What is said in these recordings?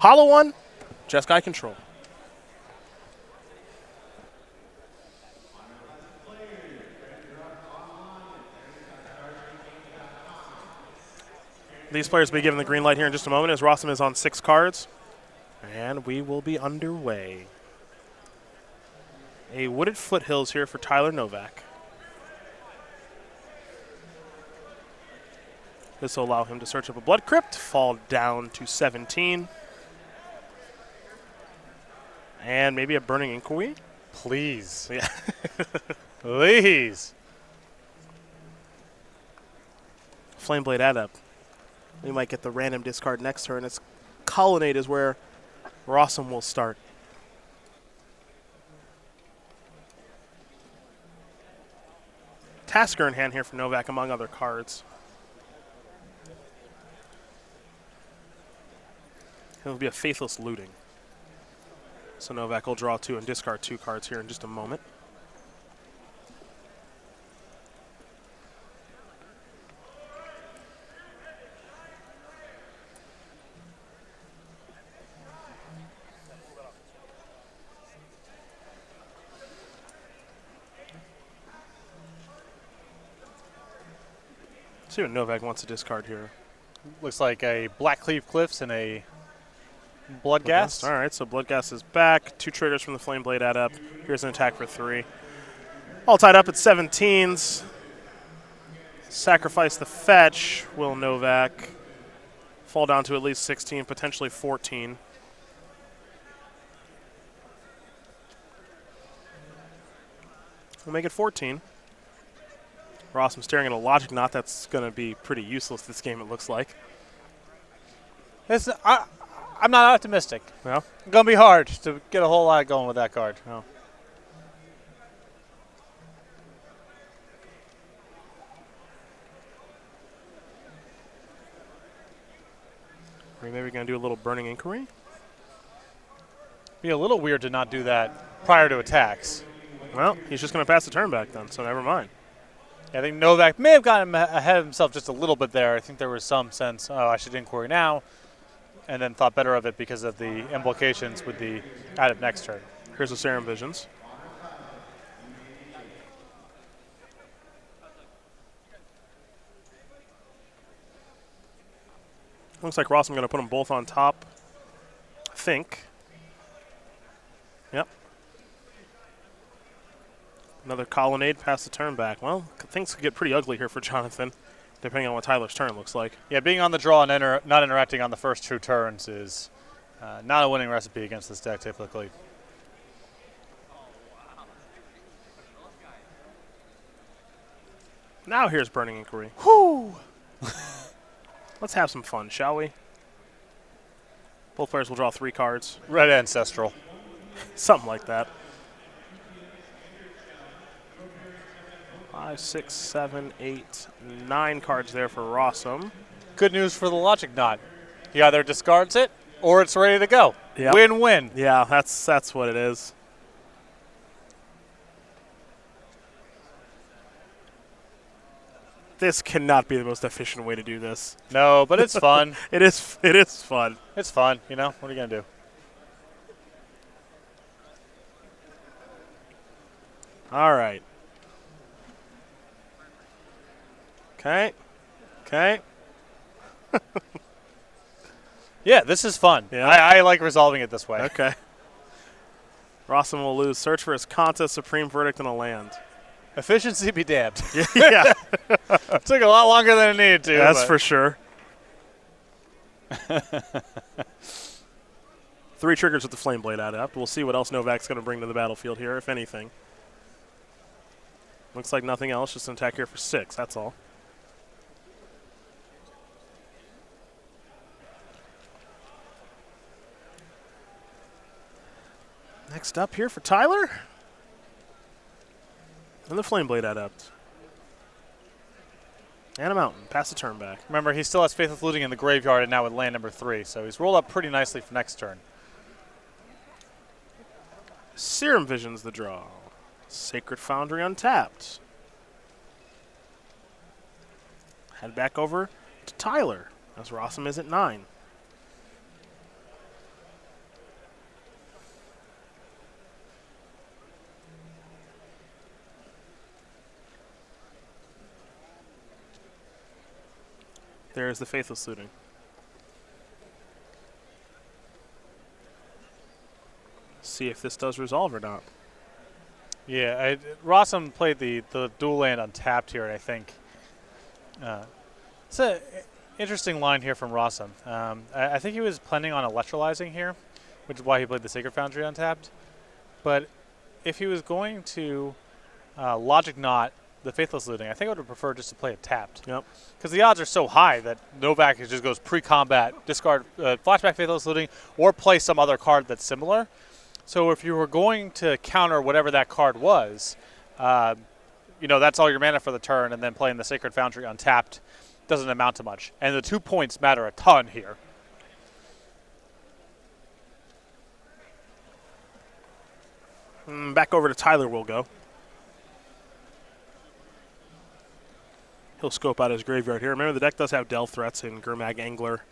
Hollow one, Jeskai control. These players will be given the green light here in just a moment as Rosum is on 6 cards. And we will be underway. A Wooded Foothills here for Tyler Novak. This will allow him to search up a Blood Crypt, fall down to 17. And maybe a Burning Inquiry. Please. Yeah. Please. Flameblade Adept. We might get the random discard next turn. It's Colonnade is where Rosum will start. Tasker in hand here for Novak, among other cards. It will be a Faithless Looting. So Novak will draw 2 and discard 2 cards here in just a moment. See what Novak wants to discard here. Looks like a Blackcleave Cliffs and a Bloodghast. All right, so Bloodghast is back. 2 triggers from the Flameblade Adept. Here's an attack for 3. All tied up at 17s. Sacrifice the fetch, will Novak. Fall down to at least 16, potentially 14. We'll make it 14. Rosum staring at a Logic Knot that's going to be pretty useless this game, it looks like. I'm not optimistic. No? It's going to be hard to get a whole lot going with that card. No. Are we maybe going to do a little Burning Inquiry? Be a little weird to not do that prior to attacks. Well, he's just going to pass the turn back then, so never mind. I think Novak may have gotten ahead of himself just a little bit there. I think there was some sense, oh, I should inquiry now, and then thought better of it because of the implications with the added next turn. Here's the Serum Visions. Looks like Rosum going to put them both on top, I think. Yep. Another Colonnade past the turn back. Well, things could get pretty ugly here for Jonathan, depending on what Tyler's turn looks like. Yeah, being on the draw and not interacting on the first 2 turns is not a winning recipe against this deck typically. Now here's Burning Inquiry. Whoo! Let's have some fun, shall we? Both players will draw 3 cards. Red Ancestral. Something like that. 5, 6, 7, 8, 9 cards there for Rosum. Good news for the Logic Knot. He either discards it or it's ready to go. Yep. Win-win. Yeah, that's what it is. This cannot be the most efficient way to do this. No, but it's fun. It is fun. It's fun, you know. What are you going to do? All right. Okay. Yeah, this is fun. Yeah. I like resolving it this way. Okay. Rosum will lose. Search for his contest, Supreme Verdict, and a land. Efficiency be damned. Yeah. Took a lot longer than it needed to. That's for sure. 3 triggers with the Flameblade Adept. We'll see what else Novak's going to bring to the battlefield here, if anything. Looks like nothing else, just an attack here for 6, that's all. Next up here for Tyler. And the Flameblade Adept. And a mountain. Pass the turn back. Remember, he still has Faithless Looting in the graveyard and now with land number 3, so he's rolled up pretty nicely for next turn. Serum Visions the draw. Sacred Foundry untapped. Head back over to Tyler as Rosum is at 9. There's the Faithless Looting. See if this does resolve or not. Yeah, Rosum played the dual land untapped here, and I think it's an interesting line here from Rosum. I think he was planning on electrolyzing here, which is why he played the Sacred Foundry untapped. But if he was going to Logic Knot the Faithless Looting, I think I would have preferred just to play it tapped. Yep. Because the odds are so high that Novak just goes pre-combat, discard Flashback Faithless Looting, or play some other card that's similar. So if you were going to counter whatever that card was, that's all your mana for the turn, and then playing the Sacred Foundry untapped doesn't amount to much. And the 2 points matter a ton here. Back over to Tyler we'll go. He'll scope out his graveyard here. Remember, the deck does have Delve threats in Gurmag Angler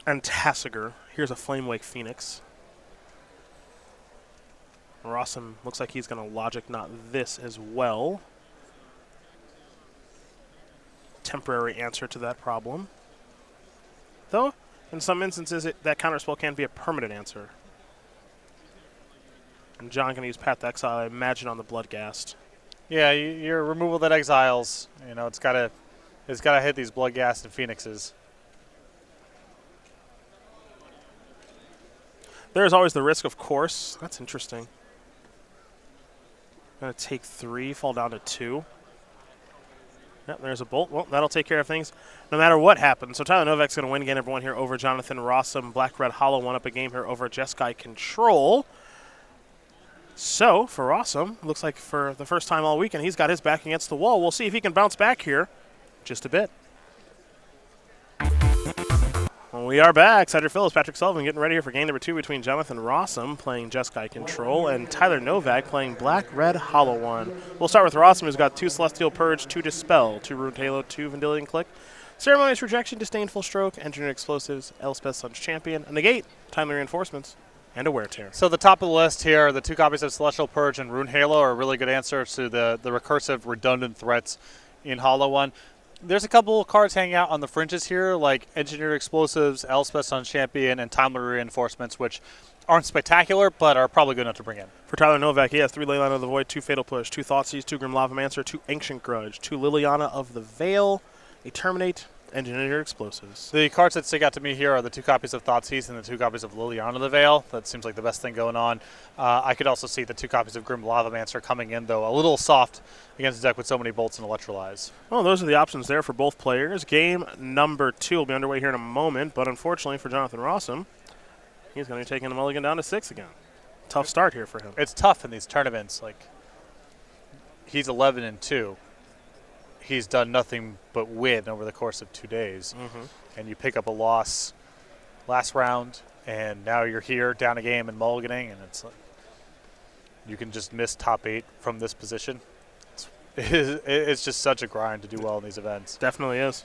and Tassiger. Here's a Flamewake Phoenix. Rosum looks like he's going to Logic Knot this as well. Temporary answer to that problem. Though, in some instances, that counterspell can be a permanent answer. And John can use Path to Exile, I imagine, on the Bloodghast. Yeah, your removal that exiles, it's gotta hit these Bloodghast and Phoenixes. There's always the risk, of course. That's interesting. Going to take 3, fall down to 2. Yep, there's a bolt. Well, that'll take care of things no matter what happens. So Tyler Novak's going to win again, everyone here over Jonathan Rosum. Black-Red Hollow won up a game here over Jeskai Control. So, for Rosum, looks like for the first time all weekend, he's got his back against the wall. We'll see if he can bounce back here just a bit. Well, we are back. Cedric Phillips, Patrick Sullivan getting ready here for game number 2 between Jonathan Rosum playing Jeskai Control and Tyler Novak playing Black-Red Hollow One. We'll start with Rosum, who's got 2 Celestial Purge, 2 Dispel, 2 Ruined Halo, 2 Vendilion Click, Ceremonious Rejection, Disdainful Stroke, Engineered Explosives, Elspeth Sun's Champion, a Negate, Timely Reinforcements, and a Wear Tear. So the top of the list here, the 2 copies of Celestial Purge and Rune Halo are a really good answer to the recursive, redundant threats in Hollow One. There's a couple of cards hanging out on the fringes here, like Engineered Explosives, Elspeth Sun's Champion, and Timely Reinforcements, which aren't spectacular, but are probably good enough to bring in. For Tyler Novak, he has 3 Leyline of the Void, 2 Fatal Push, 2 Thoughtseize, 2 Grim Lavamancer, 2 Ancient Grudge, 2 Liliana of the Veil, a Terminate, Engineered Explosives. The cards that stick out to me here are the 2 copies of Thoughtseize and the 2 copies of Liliana of the Veil. That seems like the best thing going on. I could also see the 2 copies of Grim Lavamancer coming in, though, a little soft against a deck with so many bolts and electrolyze. Well, those are the options there for both players. Game number 2 will be underway here in a moment, but unfortunately for Jonathan Rosum, he's going to be taking the mulligan down to 6 again. Tough start here for him. It's tough in these tournaments. Like, he's 11-2. He's done nothing but win over the course of 2 days. And you pick up a loss last round, and now you're here down a game and mulliganing, and it's like you can just miss top 8 from this position. It's just such a grind to do well in these events. Definitely is.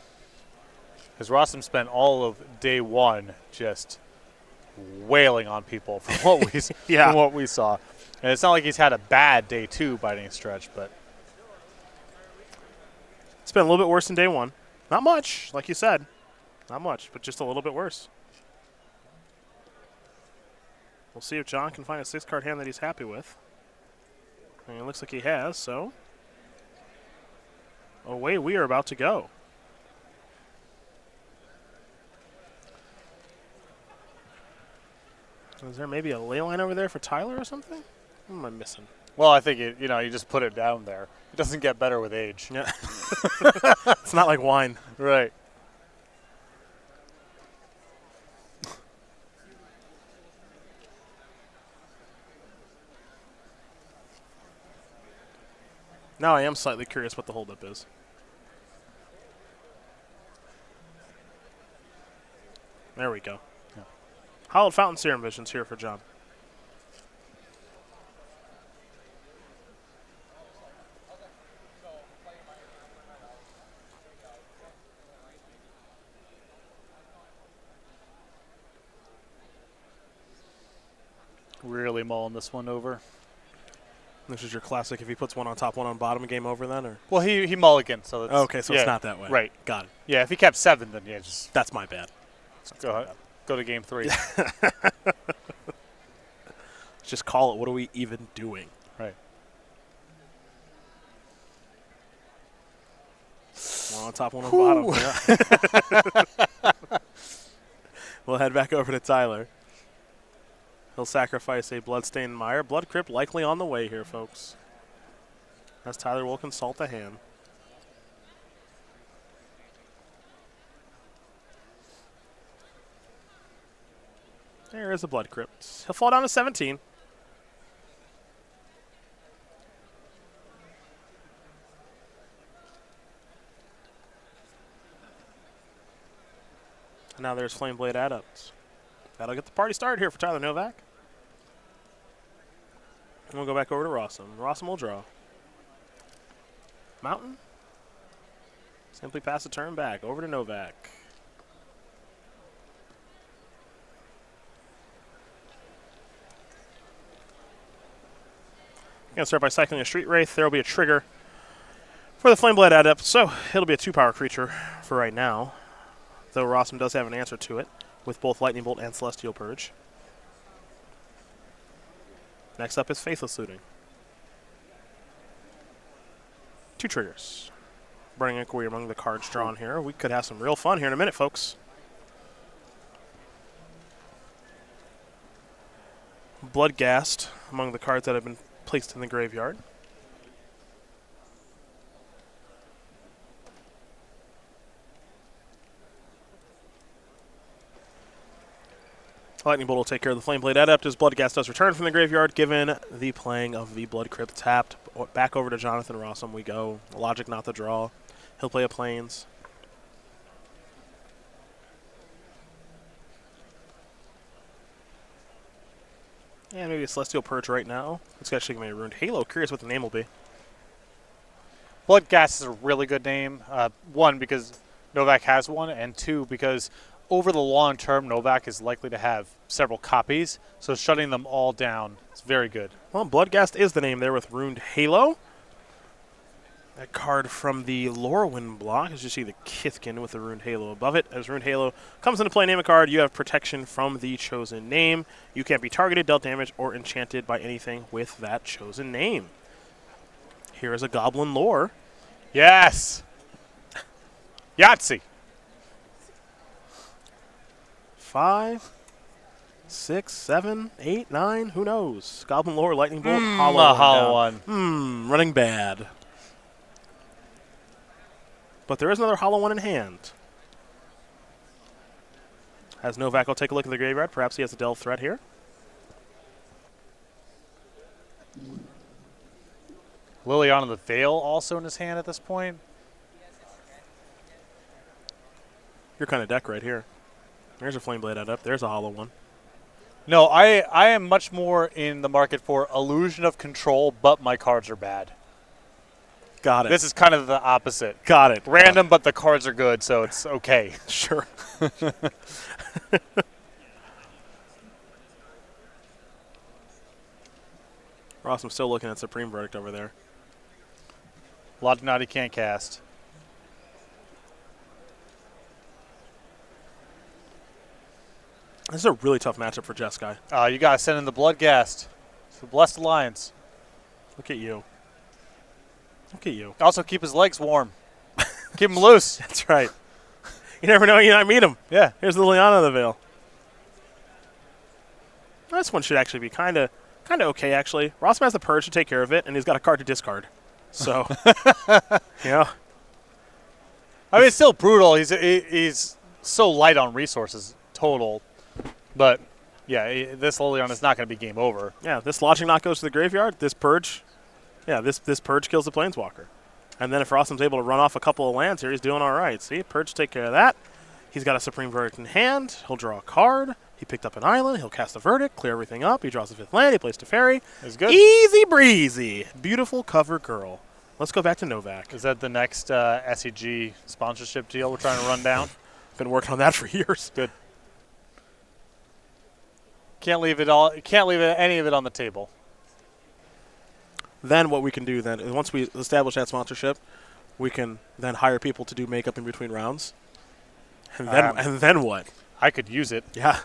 Because Rosum spent all of day 1 just wailing on people from what we from what we saw. And it's not like he's had a bad day 2 by any stretch, but it's been a little bit worse than day 1. Not much, like you said. Not much, but just a little bit worse. We'll see if John can find a 6-card hand that he's happy with. And it looks like he has, so away we are about to go. Is there maybe a ley line over there for Tyler or something? What am I missing? Well, I think you just put it down there. It doesn't get better with age. Yeah. It's not like wine. Right. Now I am slightly curious what the holdup is. There we go. Yeah. Hallowed Fountain Serum Visions here for John. Really mulling this one over. This is your classic. If he puts one on top, one on bottom, game over then, or Well, he mulliganed, so it's, okay, so it's not that way. Right. Got it. Yeah, if he kept 7, then yeah, just That's my bad. go to game 3. Just call it. What are we even doing? Right. One on top, one on bottom. Yeah. We'll head back over to Tyler. He'll sacrifice a Bloodstained Mire. Blood Crypt likely on the way here, folks. As Tyler will consult the hand. There is a Blood Crypt. He'll fall down to 17. And now there's Flameblade Adepts. That'll get the party started here for Tyler Novak. And we'll go back over to Rosum. Rosum will draw. Mountain. Simply pass the turn back. Over to Novak. Going to start by cycling a Street Wraith. There will be a trigger for the Flameblade Adept. So it'll be a 2-power creature for right now. Though Rosum does have an answer to it with both Lightning Bolt and Celestial Purge. Next up is Faithless Looting. 2 triggers. Burning Inquiry among the cards drawn here. We could have some real fun here in a minute, folks. Bloodghast among the cards that have been placed in the graveyard. Lightning Bolt will take care of the Flameblade Adept as Bloodghast does return from the graveyard, given the playing of the Blood Crypt tapped. Back over to Jonathan Rosum we go. Logic not the draw. He'll play a Plains. And maybe a Celestial Purge right now. It's actually going to be a Ruined Halo. Curious what the name will be. Bloodghast is a really good name. 1, because Novak has one, and 2, because over the long term, Novak is likely to have several copies, so shutting them all down is very good. Well, Bloodghast is the name there with Ruined Halo. That card from the Lorwyn block, as you see the Kithkin with the Ruined Halo above it. As Ruined Halo comes into play, name a card, you have protection from the chosen name. You can't be targeted, dealt damage, or enchanted by anything with that chosen name. Here is a Goblin Lore. Yes! Yahtzee! 5, 6, 7, 8, 9, who knows? Goblin Lore, Lightning Bolt, A Hollow hollow one. Running bad. But there is another hollow one in hand. As Novak will take a look at the graveyard, perhaps he has a Delve threat here. Liliana the Veil also in his hand at this point. Your kind of deck right here. There's a Flameblade Adept. There's a hollow one. No, I am much more in the market for Illusion of Control, but my cards are bad. Got it. This is kind of the opposite. Got it. Random, but the cards are good, so it's okay. Sure. Ross, I'm still looking at Supreme Verdict over there. Logic Knot he can't cast. This is a really tough matchup for Jeskai. You got to send in the Bloodghast. It's the Blessed Alliance. Look at you. Look at you. Also keep his legs warm. Keep him loose. That's right. You never know, you might meet him. Yeah. Here's the Liliana of the Veil. This one should actually be kind of okay, actually. Rossum has the Purge to take care of it, and he's got a card to discard. So, yeah. I mean, it's still brutal. He's so light on resources total. But, yeah, this Liliana is not going to be game over. Yeah, this Logic Knot goes to the graveyard. This Purge, yeah, this Purge kills the Planeswalker. And then if Rossum's able to run off a couple of lands here, he's doing all right. See, Purge take care of that. He's got a Supreme Verdict in hand. He'll draw a card. He picked up an island. He'll cast the Verdict, clear everything up. He draws a 5th land. He plays Teferi. It's good. Easy breezy. Beautiful cover girl. Let's go back to Novak. Is that the next SCG sponsorship deal we're trying to run down? Been working on that for years. Good. Can't leave any of it on the table. Then what we can do then is once we establish that sponsorship, we can then hire people to do makeup in between rounds. And then what? I could use it. Yeah.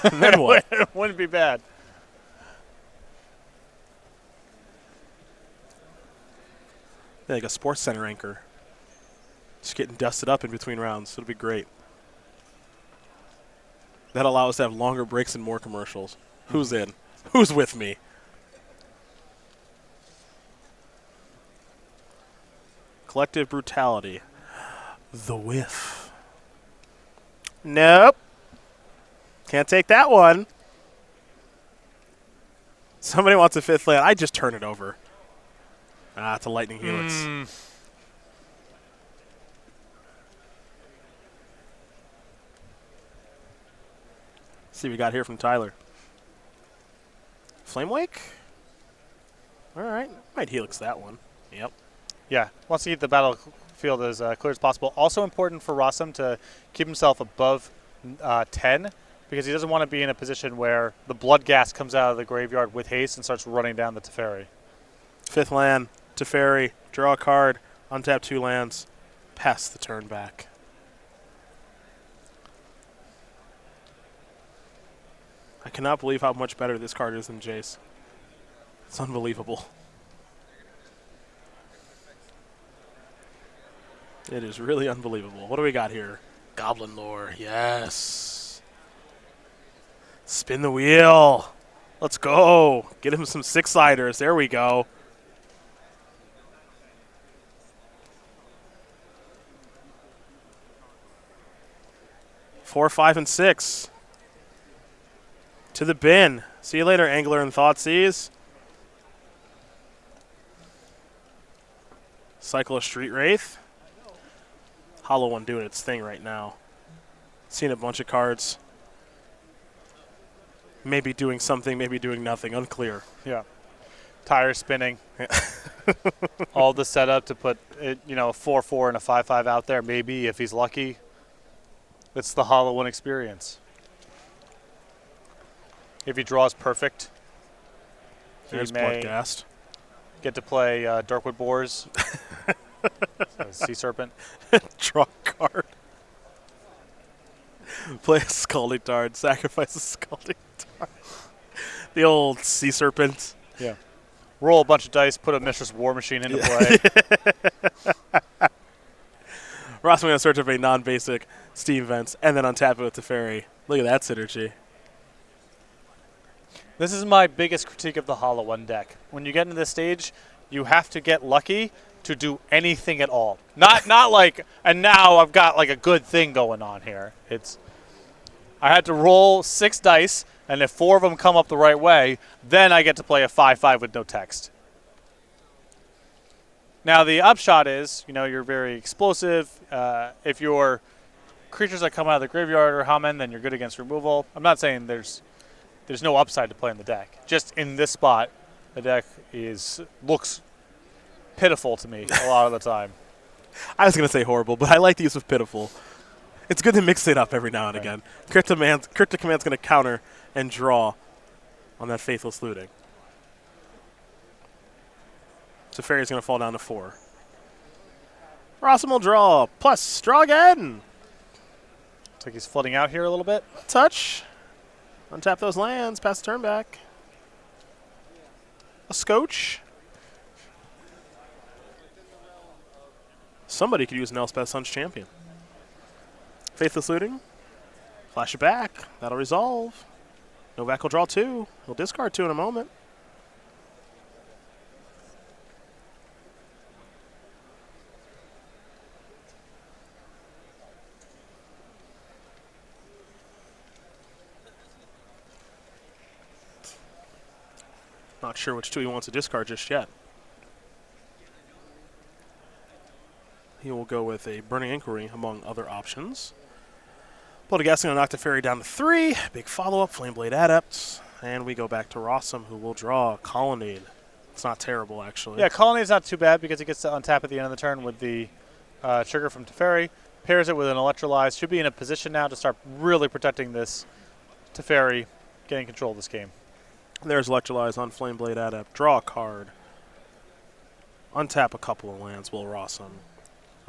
And then what? It wouldn't be bad. Yeah, like a Sports Center anchor. Just getting dusted up in between rounds. It'll be great. That'll allow us to have longer breaks and more commercials. Who's in? Who's with me? Collective brutality. The whiff. Nope. Can't take that one. Somebody wants a 5th land. I just turn it over. Ah, it's a lightning helix. See what we got here from Tyler. Flame Wake? All right. Might helix that one. Yep. Yeah, wants to keep the battlefield as clear as possible. Also important for Rosum to keep himself above 10 because he doesn't want to be in a position where the blood gas comes out of the graveyard with haste and starts running down the Teferi. 5th land, Teferi, draw a card, untap 2 lands, pass the turn back. I cannot believe how much better this card is than Jace. It's unbelievable. It is really unbelievable. What do we got here? Goblin Lore, yes. Spin the wheel. Let's go. Get him some 6-siders. There we go. Four, 5, and 6. To the bin. See you later, Angler and Thoughtseize. Cycle of Street Wraith. Hollow One doing its thing right now. Seeing a bunch of cards. Maybe doing something, maybe doing nothing. Unclear. Yeah. Tire spinning. All the setup to put a 4-4 and a 5-5 out there. Maybe if he's lucky. It's the Hollow One experience. If he draws perfect, There's he may Bloodgast. get to play Darkwood Boars. Sea Serpent. Draw a card. Play a Scalding Dart. Sacrifice a Scalding Dart. The old Sea Serpent. Yeah. Roll a bunch of dice, put a Mistress War Machine into play. Ross going to search up a non-basic Steam Vents and then untap it with Teferi. Look at that synergy. This is my biggest critique of the Hollow One deck. When you get into this stage, you have to get lucky to do anything at all. Not like, and now I've got like a good thing going on here. I had to roll 6 dice, and if 4 of them come up the right way, then I get to play a 5-5 with no text. Now the upshot is, you're very explosive. If your creatures that come out of the graveyard are humming, then you're good against removal. I'm not saying there's no upside to playing the deck. Just in this spot, the deck looks pitiful to me a lot of the time. I was going to say horrible, but I like the use of pitiful. It's good to mix it up every now and again. Cryptic Command's going to counter and draw on that Faithless Looting. Teferi's going to fall down to 4. Rosum will draw. Plus, draw again. Looks like he's flooding out here a little bit. Touch. Untap those lands. Pass the turn back. A Scotch. Somebody could use an Elspeth Sun's Champion. Faithless Looting. Flash it back. That'll resolve. Novak will draw 2. He'll discard 2 in a moment. Not sure which 2 he wants to discard just yet. He will go with a Burning Inquiry among other options. Poltergeist going to knock the Teferi down to 3. Big follow-up, Flameblade Adept. And we go back to Rosum, who will draw Colonnade. It's not terrible, actually. Yeah, Colonnade's not too bad because he gets to untap at the end of the turn with the trigger from Teferi. Pairs it with an Electrolyze. Should be in a position now to start really protecting this Teferi, getting control of this game. There's Electrolyze on Flameblade Adept. Draw a card. Untap a couple of lands, will Rosum.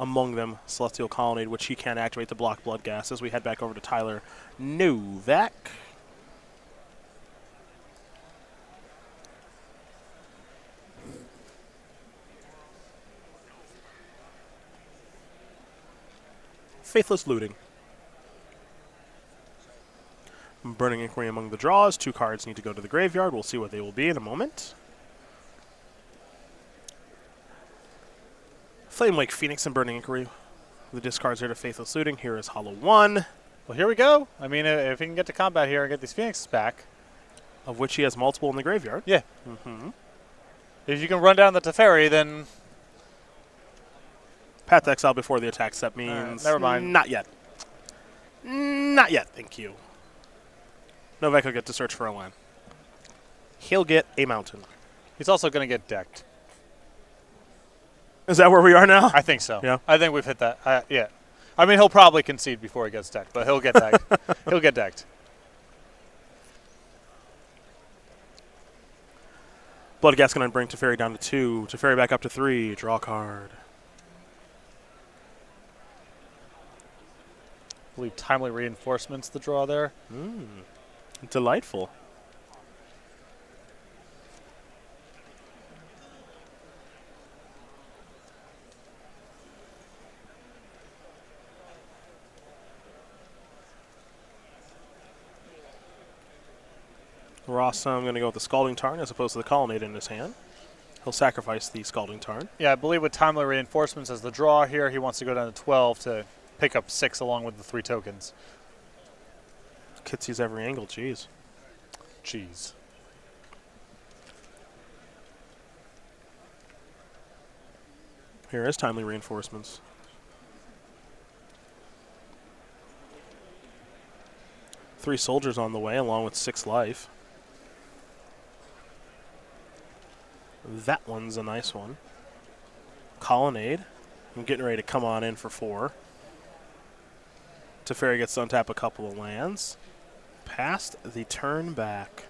Among them, Celestial Colonnade, which he can activate to block Blood Gas as we head back over to Tyler Novak. Faithless Looting. Burning Inquiry among the draws. 2 cards need to go to the graveyard. We'll see what they will be in a moment. Flame Wake, Phoenix, and Burning Inquiry. The discards are to Faithless Looting. Here is Hollow 1. Well, here we go. I mean, if he can get to combat here and get these Phoenixes back. Of which he has multiple in the graveyard. Yeah. If you can run down the Teferi, then... Path to Exile before the attack step means... never mind. Not yet. Not yet, thank you. Novak will get to search for a land. He'll get a mountain. He's also going to get decked. Is that where we are now? I think so. Yeah. I think we've hit that. Yeah. I mean, he'll probably concede before he gets decked, but he'll get decked. He'll get decked. Bloodgas going to bring Teferi down to 2. Teferi back up to 3. Draw a card. I believe Timely Reinforcements the draw there. Delightful. Rosum going to go with the Scalding Tarn as opposed to the Colonnade in his hand. He'll sacrifice the Scalding Tarn. Yeah, I believe with Timely Reinforcements as the draw here, he wants to go down to 12 to pick up 6 along with the 3 tokens. Kid sees every angle, jeez. Jeez. Here is Timely Reinforcements. Three soldiers on the way, along with 6 life. That one's a nice one. Colonnade. I'm getting ready to come on in for 4. Teferi gets to untap a couple of lands. Past the turn back.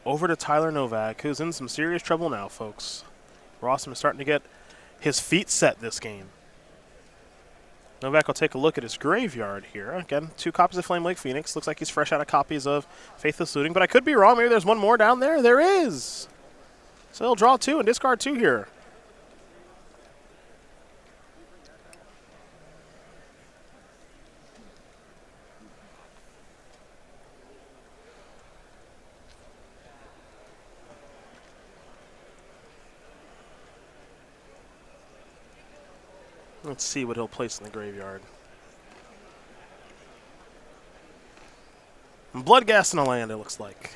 Over to Tyler Novak, who's in some serious trouble now, folks. Rosum is starting to get his feet set this game. Novak will take a look at his graveyard here. Again, 2 copies of Flame Lake Phoenix. Looks like he's fresh out of copies of Faithless Looting, but I could be wrong. Maybe there's one more down there. There is. So he'll draw 2 and discard 2 here. Let's see what he'll place in the graveyard. Bloodgas in a land, it looks like.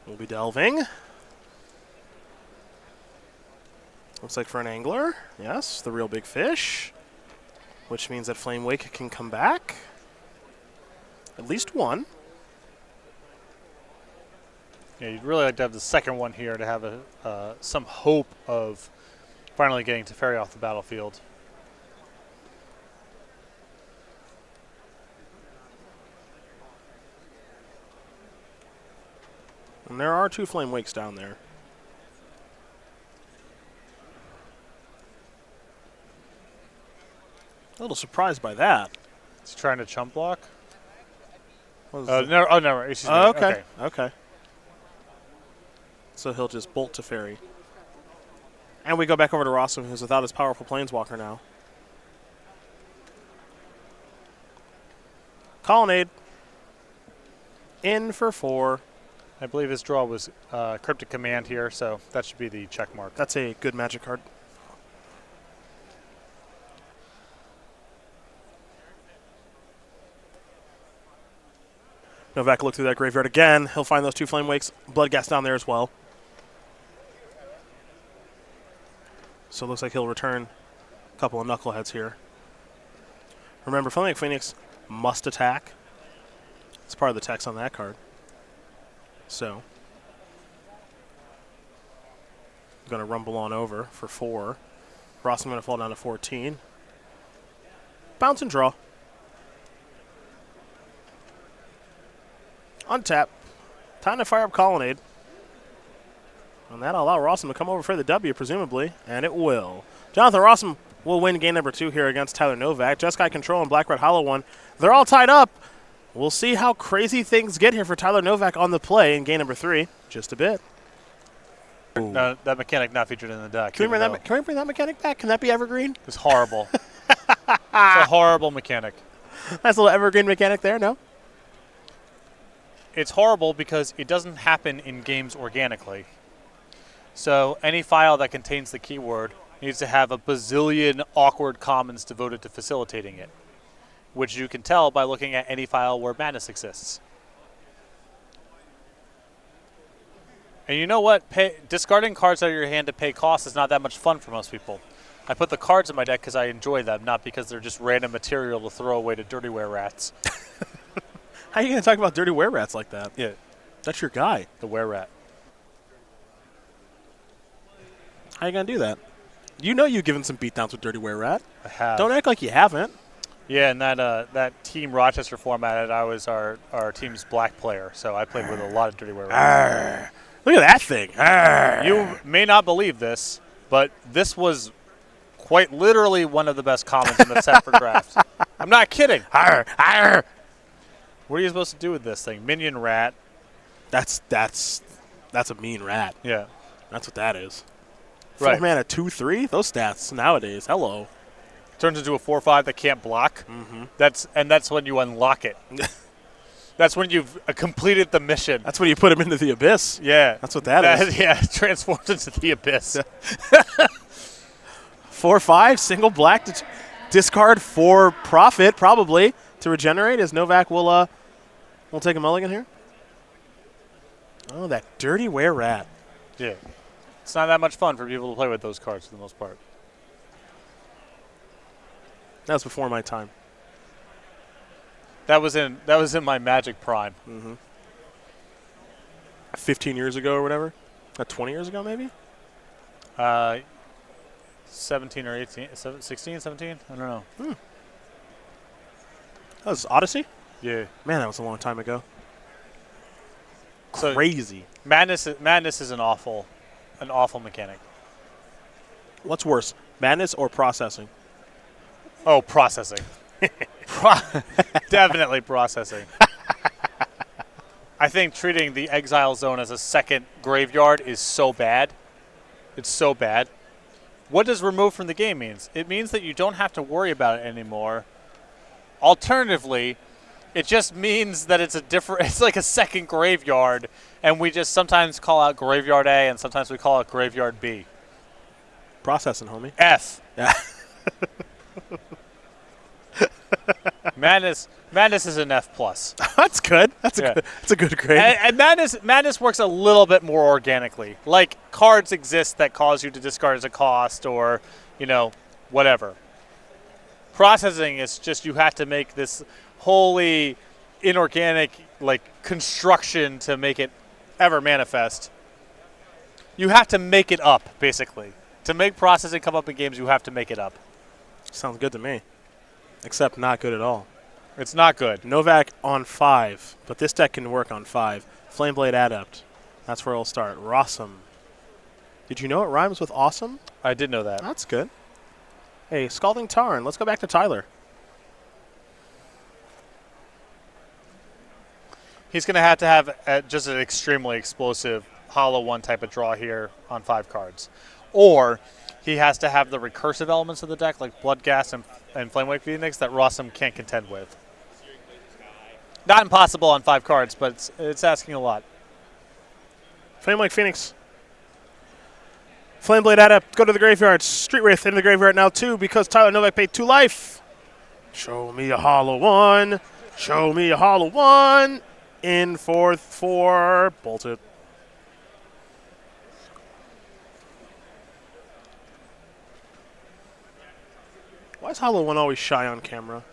We'll be delving. Looks like for an angler. Yes, the real big fish. Which means that Flame Wake can come back. At least one. Yeah, you'd really like to have the second one here to have some hope of finally getting Teferi off the battlefield. And there are 2 Flame Wakes down there. A little surprised by that. He's trying to chump block. No, no. Excuse me. Okay. So he'll just bolt Teferi. And we go back over to Rosum, who's without his powerful Planeswalker now. Colonnade. In for 4. I believe his draw was Cryptic Command here, so that should be the check mark. That's a good Magic card. Novak will look through that graveyard again. He'll find those 2 Flame Wakes. Bloodgas down there as well. So it looks like he'll return a couple of Knuckleheads here. Remember, Flame Wake Phoenix must attack. It's part of the text on that card. So, I'm going to rumble on over for 4. Rosum going to fall down to 14. Bounce and draw. Untap. Time to fire up Colonnade. And that'll allow Rosum to come over for the W, presumably, and it will. Jonathan Rosum will win game number 2 here against Tyler Novak. Jeskai Control and Black Red Hollow 1. They're all tied up. We'll see how crazy things get here for Tyler Novak on the play in game number 3. Just a bit. No, that mechanic not featured in the deck. Can we bring that mechanic back? Can that be evergreen? It's horrible. It's a horrible mechanic. Nice little evergreen mechanic there, no? It's horrible because it doesn't happen in games organically. So any file that contains the keyword needs to have a bazillion awkward commons devoted to facilitating it, which you can tell by looking at any file where madness exists. And you know what? Discarding cards out of your hand to pay costs is not that much fun for most people. I put the cards in my deck because I enjoy them, not because they're just random material to throw away to dirty were rats. How are you going to talk about dirty were rats like that? Yeah. That's your guy. The were rat. How are you going to do that? You know you've given some beatdowns with dirty were rat. I have. Don't act like you haven't. Yeah, and that Team Rochester format, I was our team's black player, so I played with a lot of dirty were rats. Look at that thing. You may not believe this, but this was quite literally one of the best commons in the set for draft. I'm not kidding. What are you supposed to do with this thing? Minion rat. That's a mean rat. Yeah. That's what that is. Right. 4-mana 2/3. Those stats nowadays. Hello. Turns into a 4/5 that can't block. Mm-hmm. That's when you unlock it. That's when you've completed the mission. That's when you put him into the abyss. Yeah. That's what that is. Yeah, it transforms into the abyss. 4/5, single black to discard for profit, probably, to regenerate, as Novak will take a mulligan here. Oh, that dirty were rat. Yeah. It's not that much fun for people to play with those cards for the most part. That was before my time. That was in my Magic prime. Mm-hmm. 15 years ago or whatever? 20 years ago, maybe? 17 or 18, 16, 17? I don't know. That was Odyssey? Yeah. Man, that was a long time ago. So crazy. Madness is an awful mechanic. What's worse, madness or processing? Oh, processing. Definitely processing. I think treating the Exile Zone as a second graveyard is so bad. It's so bad. What does remove from the game means? It means that you don't have to worry about it anymore. Alternatively, it just means that it's like a second graveyard, and we just sometimes call out Graveyard A and sometimes we call it Graveyard B. Processing, homie. F. Yeah. Madness is an F+. That's good. That's a good grade. And Madness works a little bit more organically. Like, cards exist that cause you to discard as a cost or, whatever. Processing is just you have to make this wholly inorganic, construction to make it ever manifest. You have to make it up, basically. To make processing come up in games, you have to make it up. Sounds good to me. Except not good at all. It's not good. Novak on 5, but this deck can work on 5. Flameblade Adept. That's where it'll start. Rosum. Did you know it rhymes with awesome? I did know that. That's good. Hey, Scalding Tarn. Let's go back to Tyler. He's going to have just an extremely explosive Hollow 1 type of draw here on 5 cards. Or he has to have the recursive elements of the deck, like Bloodghast and Flamewake Phoenix, that Rosum can't contend with. Not impossible on 5 cards, but it's asking a lot. Flamewake Phoenix. Flameblade Adept, go to the graveyard. Street Wraith into the graveyard now, too, because Tyler Novak paid 2 life. Show me a Hollow 1. Show me a Hollow 1. In 4/4. Bolt it. Why is Hollow 1 always shy on camera?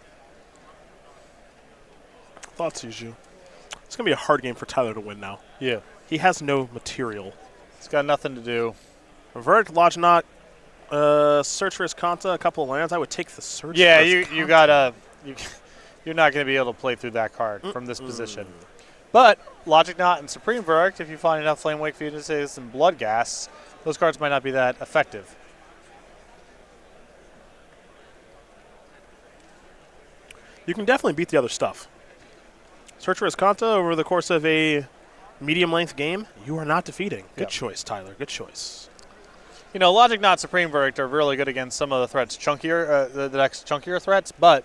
Thoughts, Yuju. It's going to be a hard game for Tyler to win now. Yeah. He has no material. He's got nothing to do. Verdict, Lodge Knot, Search for Iskanta, a couple of lands. I would take the Search for you gotta. You're not going to be able to play through that card from this position. But Logic Knot and Supreme Verdict, if you find enough Flame Wake Phoenixes and Blood Gas, those cards might not be that effective. You can definitely beat the other stuff. Search for Escanta over the course of a medium-length game, you are not defeating. Good choice, Tyler. Good choice. You know, Logic Knot, Supreme Verdict are really good against some of the threats, chunkier, the next chunkier threats, but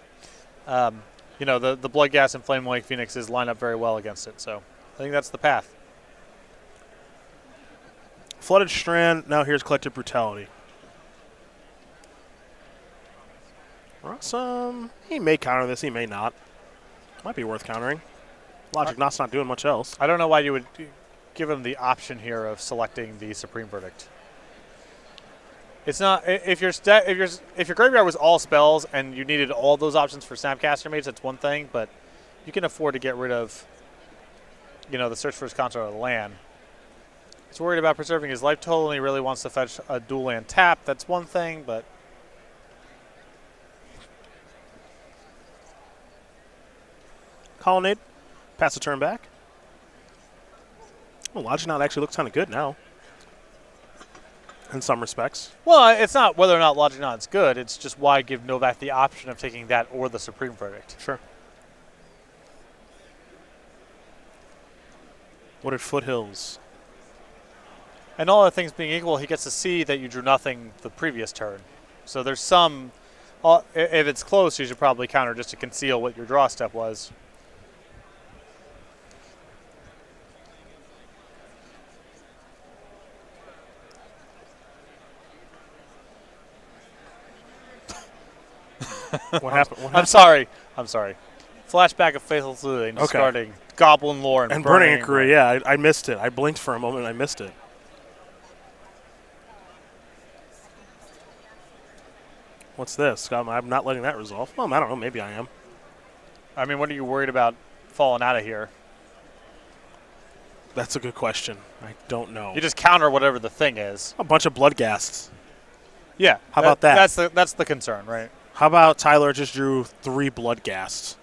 you know, the Blood Gas and Flame Wake Phoenixes line up very well against it, so I think that's the path. Flooded Strand, now here's Collective Brutality. Rosum, he may counter this, he may not. Might be worth countering. Logic Knot's not doing much else. I don't know why you would give him the option here of selecting the Supreme Verdict. It's not if your graveyard was all spells and you needed all those options for Snapcaster Mates, that's one thing, but you can afford to get rid of, you know, the Search for his Contra of the land. He's worried about preserving his life total and he really wants to fetch a dual land tap. That's one thing, but Colonnade, pass the turn back. Well, Logic Knot actually looks kind of good now. In some respects. Well, it's not whether or not Logic Knot's good. It's just why give Novak the option of taking that or the Supreme Verdict. Sure. Wooded Foothills. And all other things being equal, he gets to see that you drew nothing the previous turn. So there's some, if it's close, you should probably counter just to conceal what your draw step was. What happened? I'm sorry. Flashback of Faithful Sleuthing, discarding Goblin Lore and Burning Inquiry. Yeah, I missed it. I blinked for a moment and I missed it. What's this? I'm not letting that resolve. Well, I don't know. Maybe I am. I mean, what are you worried about falling out of here? That's a good question. I don't know. You just counter whatever the thing is. A bunch of blood ghasts. Yeah. How about that? That's the concern, right? How about Tyler just drew 3 blood ghasts,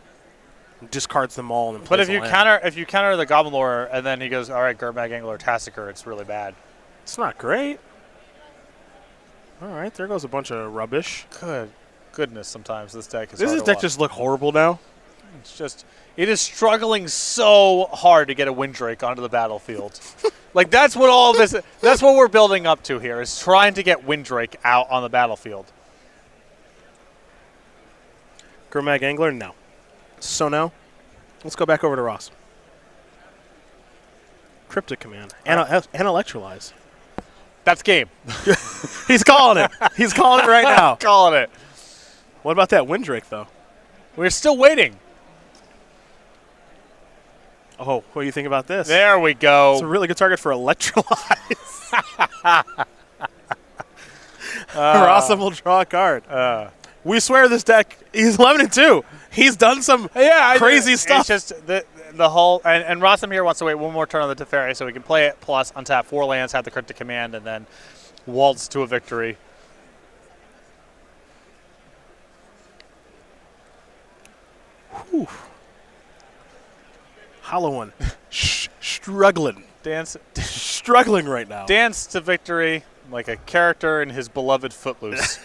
discards them all, and then but plays if you counter the Goblin Lore and then he goes, all right, Gurmag Angler, Tassiker, it's really bad. It's not great. All right, there goes a bunch of rubbish. Goodness, sometimes this deck is. Does this deck just look horrible now? It's just, it is struggling so hard to get a Windrake onto the battlefield. Like that's what all this, that's what we're building up to here, is trying to get Windrake out on the battlefield. Gurmag Angler, no. So no. Let's go back over to Ross. Cryptic Command and Electrolyze. That's game. He's calling it. He's calling it right now. Calling it. What about that Windrake, though? We're still waiting. Oh, what do you think about this? There we go. It's a really good target for Electrolyze. Rosum will draw a card. We swear this deck, he's 11-2. He's done some crazy stuff. It's just the whole, and Rosum here wants to wait one more turn on the Teferi so we can play it, plus untap 4 lands, have the Cryptic Command, and then waltz to a victory. Whew. Hollow one. Struggling. Struggling right now. Dance to victory like a character in his beloved Footloose.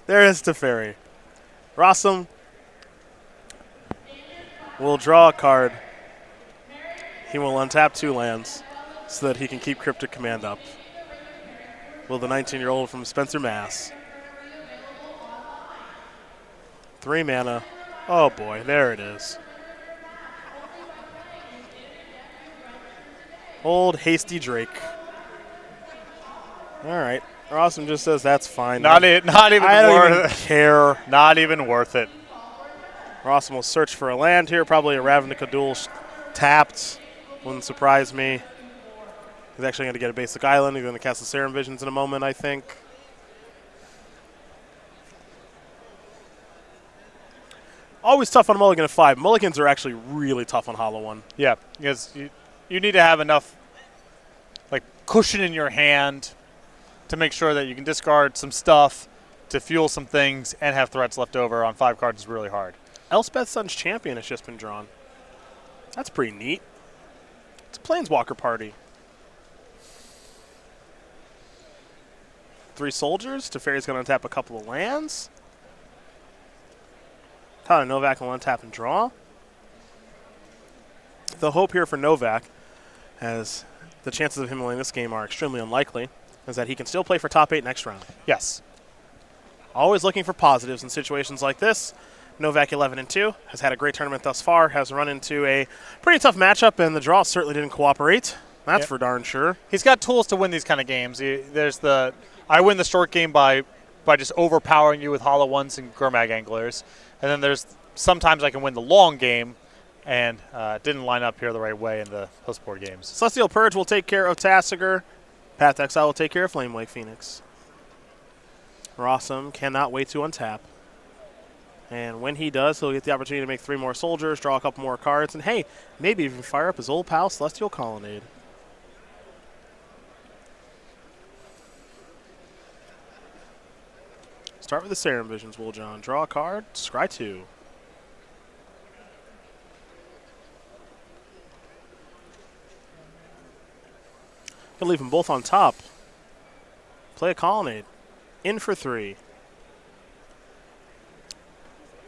There is Teferi. Rosum will draw a card. He will untap 2 lands so that he can keep Cryptic Command up. Will the 19-year-old from Spencer, Mass. 3 mana. Oh boy, there it is. Old Hasty Drake. All right. Rosum just says that's fine. Not even I don't worth even care. Not even worth it. Rosum will search for a land here. Probably a Ravnica Duel tapped. Wouldn't surprise me. He's actually going to get a basic island. He's going to cast the Serum Visions in a moment, I think. Always tough on Mulligan at 5. Mulligans are actually really tough on Hollow One. Yeah, because you need to have enough like cushion in your hand to make sure that you can discard some stuff to fuel some things and have threats left over on 5 cards is really hard. Elspeth's Son's champion has just been drawn. That's pretty neat. It's a Planeswalker party. 3 soldiers. Teferi's going to untap a couple of lands. Tyler Novak will untap and draw. The hope here for Novak, as the chances of him winning this game are extremely unlikely, is that he can still play for top 8 next round. Yes. Always looking for positives in situations like this. Novak 11-2, has had a great tournament thus far, has run into a pretty tough matchup, and the draw certainly didn't cooperate. That's for darn sure. He's got tools to win these kind of games. There's the I win the short game by just overpowering you with hollow ones and Gurmag anglers, and then there's sometimes I can win the long game, and didn't line up here the right way in the post-board games. Celestial Purge will take care of Tasigur. Path Exile will take care of Flamewake Phoenix. Rosum cannot wait to untap. And when he does, he'll get the opportunity to make 3 more soldiers, draw a couple more cards, and hey, maybe even fire up his old pal Celestial Colonnade. Start with the Serum Visions, Wooljohn. Draw a card, scry 2. Gonna leave them both on top. Play a Colonnade. In for 3.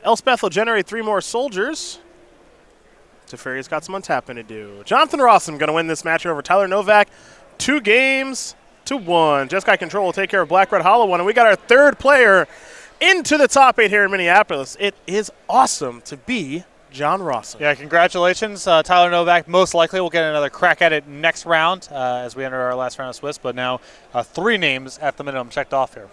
Elspeth will generate 3 more soldiers. Teferi's got some untapping to do. Jonathan Rosum going to win this match over Tyler Novak. 2 games to 1. Jeskai Control will take care of Black Red Hollow One. And we got our 3rd player into the top 8 here in Minneapolis. It is awesome to be John Rosum. Yeah, congratulations. Tyler Novak most likely will get another crack at it next round as we enter our last round of Swiss. But now 3 names at the minimum checked off here.